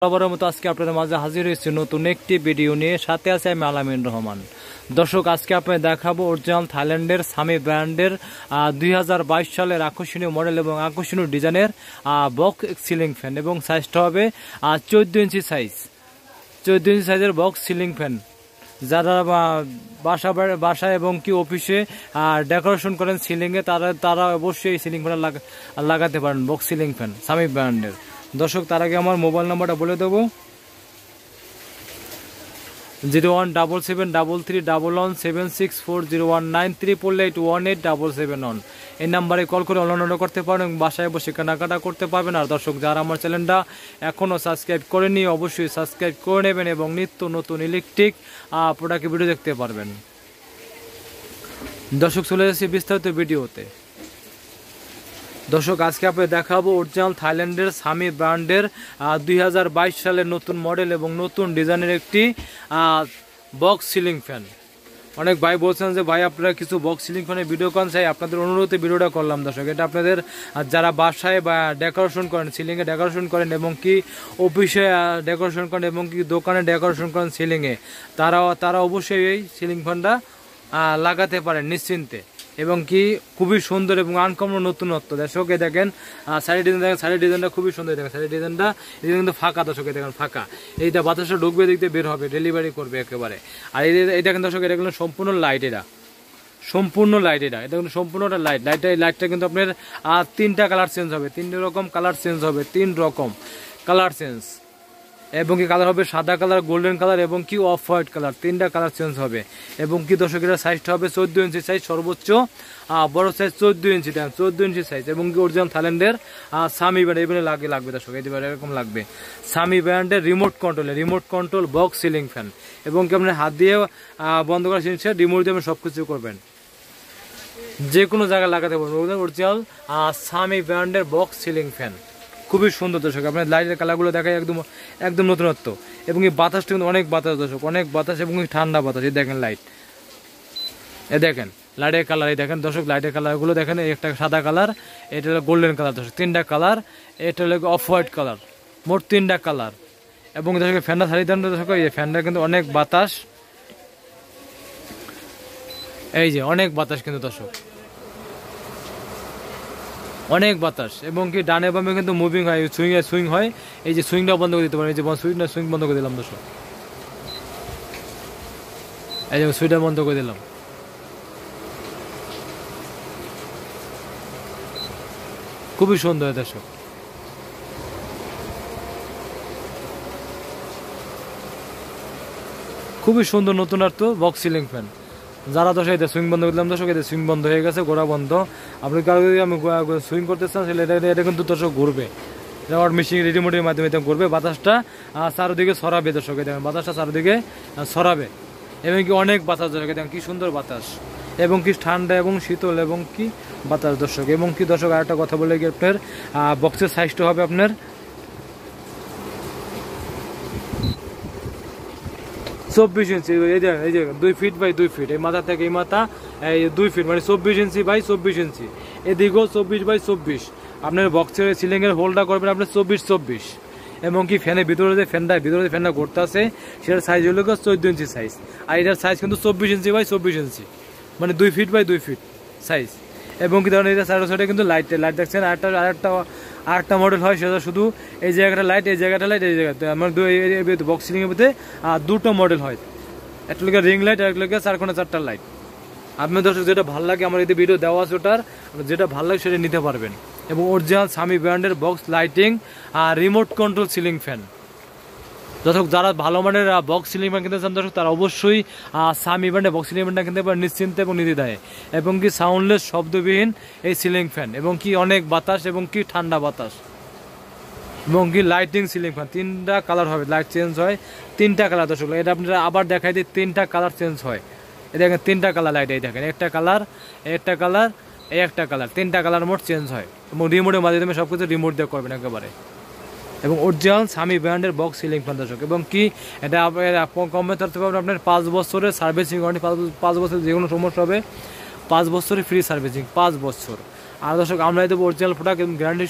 বরাবরের মতো আজকে আপনাদের মাঝে হাজির হয়েছে নতুন একটি ভিডিও নিয়ে। সাথে আছে আমি আলামিন রহমান। দর্শক, আজকে আপনাদের দেখাবো অরিজিনাল থাইল্যান্ডের শামি ব্র্যান্ডের 2022 সালের আকর্ষণীয় মডেল এবং আকর্ষণীয় ডিজাইনের বক্স সিলিং ফ্যান, এবং সাইজটা হবে 14 ইঞ্চি সাইজ। 14 ইঞ্চি সাইজের বক্স সিলিং ফ্যান। যারা বাসা এবং কি অফিসে ডেকোরেশন করেন সিলিংয়ে, তারা অবশ্যই এই সিলিং ফ্যান লাগাতে পারেন, বক্স সিলিং ফ্যান শামি ব্র্যান্ডের। দর্শক, তার আগে আমার মোবাইল নাম্বারটা বলে দেবো, 0177331764019 8881877 এই নাম্বারে কল করে অনলাইন অর্ডার করতে পারেন এবং বাসায় বসে কেনাকাটা করতে পারবেন। আর দর্শক, যারা আমার চ্যানেলটা এখনও সাবস্ক্রাইব করেনি অবশ্যই সাবস্ক্রাইব করে নেবেন এবং নিত্য নতুন ইলেকট্রিক প্রোডাক্টের ভিডিও দেখতে পারবেন। দর্শক, চলে যাচ্ছি বিস্তারিত ভিডিওতে। দর্শক, আজকে আপনাদের দেখাবো অরিজিনাল থাইল্যান্ডের শামি ব্র্যান্ডের 2022 সালের নতুন মডেল এবং নতুন ডিজাইনের একটি বক্স সিলিং ফ্যান। অনেক ভাই বলছেন যে ভাই আপনারা কিছু বক্স সিলিং ফ্যানের ভিডিও করেন, চাই আপনাদের অনুরোধে ভিডিওটা করলাম। দর্শক, এটা আপনাদের যারা বাসায় বা ডেকোরেশন করেন, সিলিংয়ে ডেকোরেশন করেন এবং কি অফিসে ডেকোরেশন করেন এবং কি দোকানে ডেকোরেশন করেন সিলিংয়ে, তারা অবশ্যই এই সিলিং ফ্যানটা লাগাতে পারেন নিশ্চিন্তে, এবং কি খুবই সুন্দর এবং আনকমন নতুনত্ব। দর্শকে দেখেন সাইড ডিজাইন, দেখেন সাইড ডিজাইনটা খুবই সুন্দর। দেখেন সাইড ডিজাইনটা কিন্তু ফাঁকা। দর্শকে দেখেন ফাঁকা, এইটা বাতাসটা ঢুকবে, দেখতে বের হবে, ডেলিভারি করবে একেবারে। আর এটা কিন্তু দর্শক, এটা কিন্তু সম্পূর্ণ লাইট, এটা সম্পূর্ণ লাইট, এটা কিন্তু সম্পূর্ণটা লাইটটা কিন্তু আপনার 3টা কালার চেঞ্জ হবে, 3 রকম কালার চেঞ্জ হবে, 3 রকম কালার চেঞ্জ, এবং কি কালার হবে সাদা কালার, গোল্ডেন কালার এবং কি অফ হোয়াইট কালার, 3টা কালার চেঞ্জ হবে। এবং কি দর্শক, এটার সাইজটা হবে 14 ইঞ্চি সাইজ, সর্বোচ্চ বড় সাইজ 14 ইঞ্চি, 14 ইঞ্চি সাইজ। এবং কি অরিজিনাল থাইল্যান্ডের শামি ব্র্যান্ড এইভাবে লাগবে দর্শক, এইভাবে এরকম লাগবে। শামি ব্র্যান্ডের remote control box ceiling fan, এবং কি আপনার হাত দিয়ে বন্ধ করার জিনিসটা রিমোট দিয়ে সব কিছু করবেন, যে কোনো জায়গায় লাগাতে পারবেন। অরিজিনাল শামি ব্র্যান্ডের বক্স সিলিং ফ্যান খুবই সুন্দর। দর্শক, আপনার লাইটের কালারগুলো দেখায় একদম নতুনত্ব, এবং এই বাতাসটা কিন্তু অনেক বাতাস দর্শক, অনেক বাতাস এবং ঠান্ডা বাতাস। এই দেখেন লাইট, দেখেন লাইটের কালার, এই দেখেন দর্শক লাইটের কালারগুলো দেখেন। একটা সাদা কালার, এটা হলো গোল্ডেন কালার দর্শক, 3টা কালার, এটা হলো অফ হোয়াইট কালার, মোট 3টা কালার। এবং দর্শক ফ্যানটা সারি দেন দর্শক, এই ফ্যানটা কিন্তু অনেক বাতাস, এই যে অনেক বাতাস কিন্তু দর্শক, অনেক বাতাস। এবং কি ডানে বামে কিন্তু মুভিং হয়, সুইং হয়। এই যে সুইংটা বন্ধ করে দিতে পারেন, এই যে সুইং বন্ধ করে দিলাম দর্শক, এই যে সুইংটা বন্ধ করে দিলাম। খুবই সুন্দর দর্শক, খুবই সুন্দর নতুনত্ব বক্স সিলিং ফ্যান। যারা দর্শক এতে সুইং বন্ধ করলাম দর্শক, এতে সুইং বন্ধ হয়ে গেছে, গোড়া বন্ধ। আপনি কারো যদি আমি সুইং করতে চান তাহলে এটা কিন্তু দর্শক ঘুরবে, এটা মেশিন রিমোটের মাধ্যমে এটা ঘুরবে, বাতাসটা চারদিকে ছড়াবে দর্শক, দেখেন বাতাসটা চারদিকে ছড়াবে। এবং কি অনেক বাতাস দর্শক, দেখেন কি সুন্দর বাতাস, এবং কি ঠান্ডা এবং শীতল এবং কি বাতাস দর্শক। এবং কি দর্শক, আরেকটা কথা বলে কি আপনার বক্সের সাইজটা হবে আপনার 24 ইঞ্চি, এই যে 2 ফিট বাই 2 ফিট, এই মাথা থেকে এই মাথা এই 2 ফিট, মানে 24 ইঞ্চি বাই 24 ইঞ্চি। এদিকেও 24 বাই 24। আপনার বক্সের সিলিংয়ের হোলটা করবেন আপনার 24। এবং কি ফ্যানের ভিতরে যে ফ্যানটা ঘুরতে আছে, সেটার সাইজ হলো 14 ইঞ্চি সাইজ। আর এটার সাইজ কিন্তু 24 ইঞ্চি বাই 24 ইঞ্চি, মানে 2 ফিট বাই 2 ফিট সাইজ। এবং কি ধরেন এটা সাইডে কিন্তু লাইট দেখছেন। আরেকটা মডেল হয়, সেটা শুধু এই জায়গাটা লাইট, এই জায়গাটা লাইট, এই জায়গাতে আমার বক্স সিলিংয়ের মধ্যে 2টো মডেল হয়, একটা লোকের রিং লাইট আর একটা লোকের 4 লাইট। আপনার দর্শক যেটা ভালো লাগে, আমার এতে ভিডিও দেওয়া আছে, ওটার যেটা ভালো লাগে সেটা নিতে পারবেন। এবং অরিজিনাল শামি ব্র্যান্ডের বক্স লাইটিং আর রিমোট কন্ট্রোল সিলিং ফ্যান। দর্শক, যারা ভালো মানের বক্স সিলিং ফ্যান কিনতে চান দর্শক, তারা অবশ্যই শামি ব্র্যান্ডের বক্স সিলিং ফ্যানটা কিনতে পারেন নিশ্চিন্তে এবং নির্দ্বিধায়। এবং কি সাউন্ডলেস, শব্দবিহীন এই সিলিং ফ্যান, এবং কি অনেক বাতাস এবং কি ঠান্ডা বাতাস। এবং কি লাইটিং সিলিং ফ্যান, 3টা কালার হবে, লাইট চেঞ্জ হয় 3টা কালার দর্শক। এটা আপনারা আবার দেখাই দিই, 3টা কালার চেঞ্জ হয়। এই দেখেন 3টা কালার লাইট, এই দেখেন একটা কালার, একটা কালার, একটা কালার, 3টা কালার মোট চেঞ্জ হয়। এবং রিমোটের মাধ্যমে সব কিছু রিমোট দিয়ে করবেন একেবারে। এবং অরিজিনাল শামি ব্র্যান্ডের বক্স সিলিং ফ্যান দর্শক। এবং কি এটা কমে ধরতে পারবেন আপনার 5 বছরের সার্ভিসিং ওয়ারেন্টি, 5 বছর যে কোনো সমস্যা হবে 5 বছরের ফ্রি সার্ভিসিং, 5 বছর। আর দর্শক, আমরা দেবো অরিজিনাল প্রোডাক্ট এবং গ্যারান্টি।